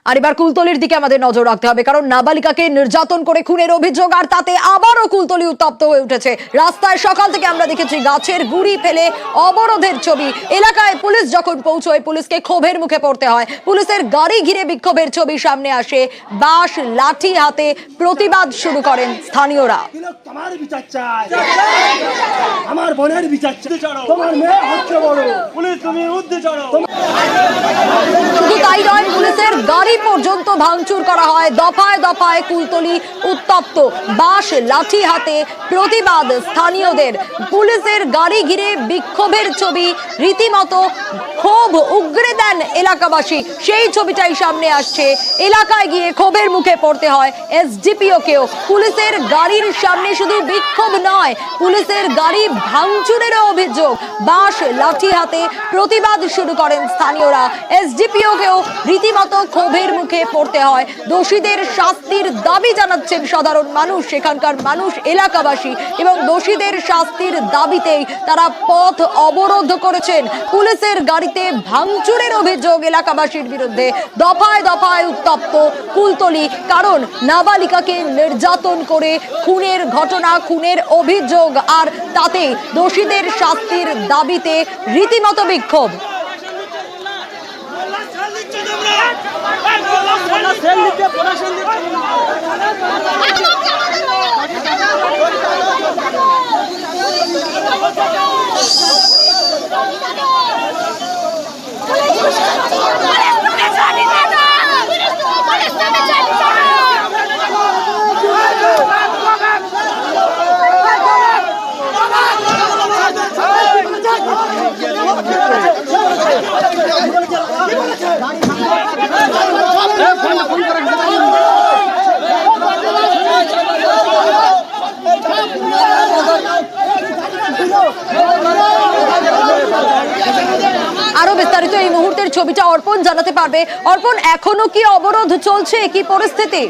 আর এবার কুলতলির দিকে আমাদের নজর রাখতে হবে, কারণ নাবালিকাকে নির্যাতন করে খুনের অভিযোগ, আর তাতে আবারও কুলতলি উত্তপ্ত হয়ে উঠেছে। রাস্তায় সকাল থেকে আমরা দেখেছি গাছের গুড়ি ফেলে অবরোধের ছবি। এলাকায় পুলিশ যখন পৌঁছয় পুলিশকে ক্ষোভের মুখে পড়তে হয়। পুলিশের গাড়ি ঘিরে বিক্ষোভের ছবি সামনে আসে। বাঁশ লাঠি হাতে প্রতিবাদ শুরু করেন স্থানীয়রা। আমার বোনের বিচার চাই, তোমার মেয়ে হচ্ছে বড়, পুলিশ তুমি উদ্দে চড়ো। শুধু তাই নয়, পুলিশের গাড়ি পর্যন্ত ভাঙচুর করা হয়। দফায় দফায় কুলতলি উত্তপ্ত, বাঁশ লাঠি হাতে প্রতিবাদ স্থানীয়দের। পুলিশের গাড়ি ঘিরে বিক্ষোভের ছবি, রীতিমতো ক্ষোভ উগরে দেন এলাকাবাসী। সেই ছবিটাই সামনে আসছে। এলাকায় গিয়ে ক্ষোভের মুখে পড়তে হয় এসডিপিও কেও। পুলিশের গাড়ির সামনে শুধু বিক্ষোভ নয়, পুলিশের গাড়ি ভাঙচুরেরও অভিযোগ। বাঁশ লাঠি হাতে প্রতিবাদ শুরু করেন স্থানীয়রা। এসডিপিও কেও রীতিমতো ক্ষোভের মুখে পড়তে হয়। দোষীদের শাস্তির দাবি জানাচ্ছেন সাধারণ মানুষ, সেখানকার মানুষ, এলাকাবাসী, এবং দোষীদের শাস্তির দাবিতেই তারা পথ অবরোধ করেছেন। পুলিশের গাড়িতে ভাঙচুরের অভিযোগ এলাকাবাসীর বিরুদ্ধে। দফায় দফায় উত্তপ্ত কুলতলি, কারণ নাবালিকাকে নির্যাতন করে খুনের ঘটনা, খুনের অভিযোগ, আর তাতে দোষীদের শাস্তির দাবিতে রীতিমতো বিক্ষোভ। আরো বিস্তারিত এই মুহূর্তের ছবিটা অর্পণ জানাতে পারবে। অর্পণ, এখনো কি অবরোধ চলছে? কি পরিস্থিতি?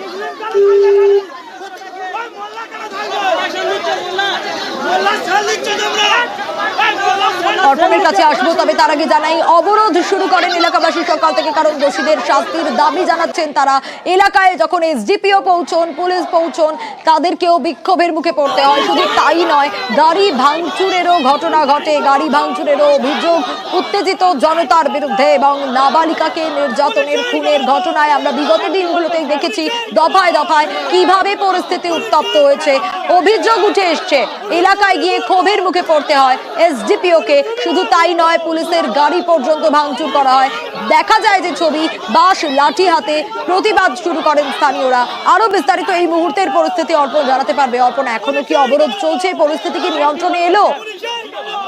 অর্পণের কাছে আসবো, তবে তার আগে জানাই অবরোধ শুরু করেন এলাকাবাসী সকাল থেকে, কারণ দোষীদের শাস্তির দাবি জানাচ্ছেন তারা। এলাকায় যখন এসডিপিও পৌঁছন, পুলিশ পৌঁছন, তাদেরকেও বিক্ষোভের মুখে পড়তে হয়। শুধু তাই নয়, গাড়ি ভাঙচুরেরও ঘটনা ঘটে, গাড়ি ভাঙচুরেরও অভিযোগ উত্তেজিত জনতার বিরুদ্ধে। এবং নাবালিকাকে নির্যাতনের, খুনের ঘটনায় আমরা বিগত দিনগুলোতে দেখেছি দফায় দফায় কিভাবে পরিস্থিতি উত্তপ্ত হয়েছে, অভিযোগ উঠে এসছে। এলাকায় গিয়ে ক্ষোভের মুখে পড়তে হয় এসডিপিও কে। শুধু তাই নয়, পুলিশের গাড়ি পর্যন্ত ভাঙচুর করা হয়। দেখা যায় যে ছবি, বাঁশ লাঠি হাতে প্রতিবাদ শুরু করেন স্থানীয়রা। আরো বিস্তারিত এই মুহূর্তের পরিস্থিতি অর্পণ জানাতে পারবে। অর্পণ, এখনো কি অবরোধ চলছে? পরিস্থিতি কি নিয়ন্ত্রণে এলো?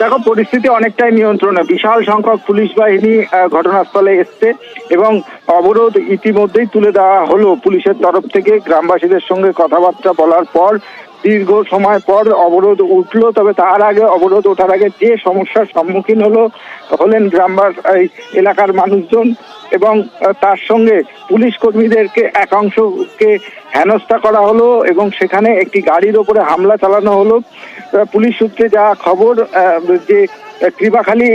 দেখো, পরিস্থিতি অনেকটাই নিয়ন্ত্রণে। বিশাল সংখ্যক পুলিশ বাহিনী ঘটনাস্থলে এসছে এবং অবরোধ ইতিমধ্যেই তুলে দেওয়া হলো পুলিশের তরফ থেকে। গ্রামবাসীদের সঙ্গে কথাবার্তা বলার পর দীর্ঘ সময় পর অবরোধ উঠলো। তবে তার আগে, অবরোধ ওঠার আগে যে সমস্যার সম্মুখীন হলেন এলাকার মানুষজন, এবং তার সঙ্গে পুলিশ কর্মীদেরকে একাংশকে হেনস্থা করা হলো এবং সেখানে একটি গাড়ির ওপরে হামলা চালানো হলো। পুলিশ সূত্রে যা খবর, যে কৃপাখালী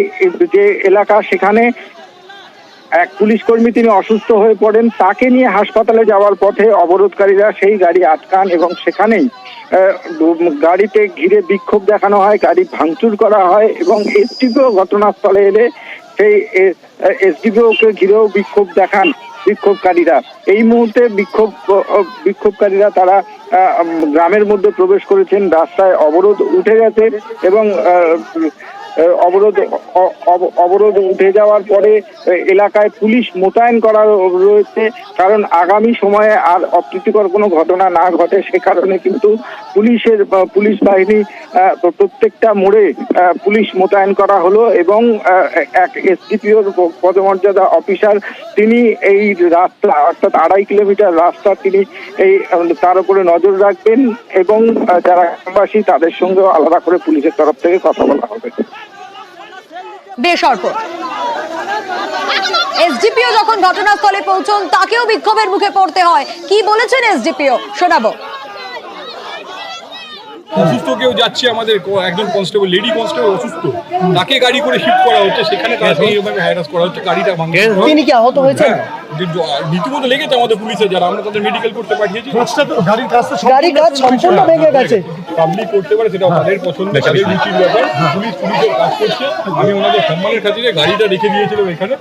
যে এলাকা, সেখানে এক পুলিশ কর্মী তিনি অসুস্থ হয়ে পড়েন। তাকে নিয়ে হাসপাতালে যাওয়ার পথে অবরোধকারীরা সেই গাড়ি আটকান এবং সেখানেই গাড়িতে ঘিরে বিক্ষোভ দেখানো হয়, গাড়ি ভাঙচুর করা হয় এবং এসডিপিও ঘটনাস্থলে এলে সেই এসডিপিওকে ঘিরেও বিক্ষোভ দেখান বিক্ষোভকারীরা। এই মুহূর্তে বিক্ষোভকারীরা তারা গ্রামের মধ্যে প্রবেশ করেছেন। রাস্তায় অবরোধ উঠে গেছে এবং অবরোধ উঠে যাওয়ার পরে এলাকায় পুলিশ মোতায়েন করা রয়েছে, কারণ আগামী সময়ে আর অপ্রীতিকর কোনো ঘটনা না ঘটে সে কারণে কিন্তু পুলিশ বাহিনী প্রত্যেকটা মোড়ে পুলিশ মোতায়েন করা হলো। এবং এক এসডিপিওর পদমর্যাদা অফিসার, তিনি এই রাস্তা, অর্থাৎ 2.5 কিলোমিটার রাস্তা, তিনি তার উপরে নজর রাখবেন এবং যারা গ্রামবাসী তাদের সঙ্গেও আলাদা করে পুলিশের তরফ থেকে কথা বলা হবে। বেশ অর্পণ, এসডিপিও যখন ঘটনাস্থলে পৌঁছন তাকেও বিক্ষোভের মুখে পড়তে হয়। কি বলেছেন এসডিপিও শোনাবো। অসুস্থ কেউ যাচ্ছে, আমাদের একজন কনস্টেবল, লেডি কনস্টেবল অসুস্থ, তাকে গাড়ি করে শিফট করা হচ্ছে, সেখানে তাকে এইভাবে হ্যারাস করা হচ্ছে, গাড়িটা ভাঙছে। তিনি কি আহত হয়েছেন? রীতিমতো লেগেছে আমাদের পুলিশের, যারা আমরা তাদের মেডিকেল করতে পাঠিয়েছি। গাড়ির কাজটা গাড়ির কাজ সম্পূর্ণ ভেঙে গেছে। পাবলিক করতে পারে সেটা তাদের পছন্দ, তাদের রুচির ব্যাপার। পুলিশের কাজ করছে, আমি ওনাদের সম্মানের খাতিরে গাড়িটা রেখে দিয়েছিলাম এখানে।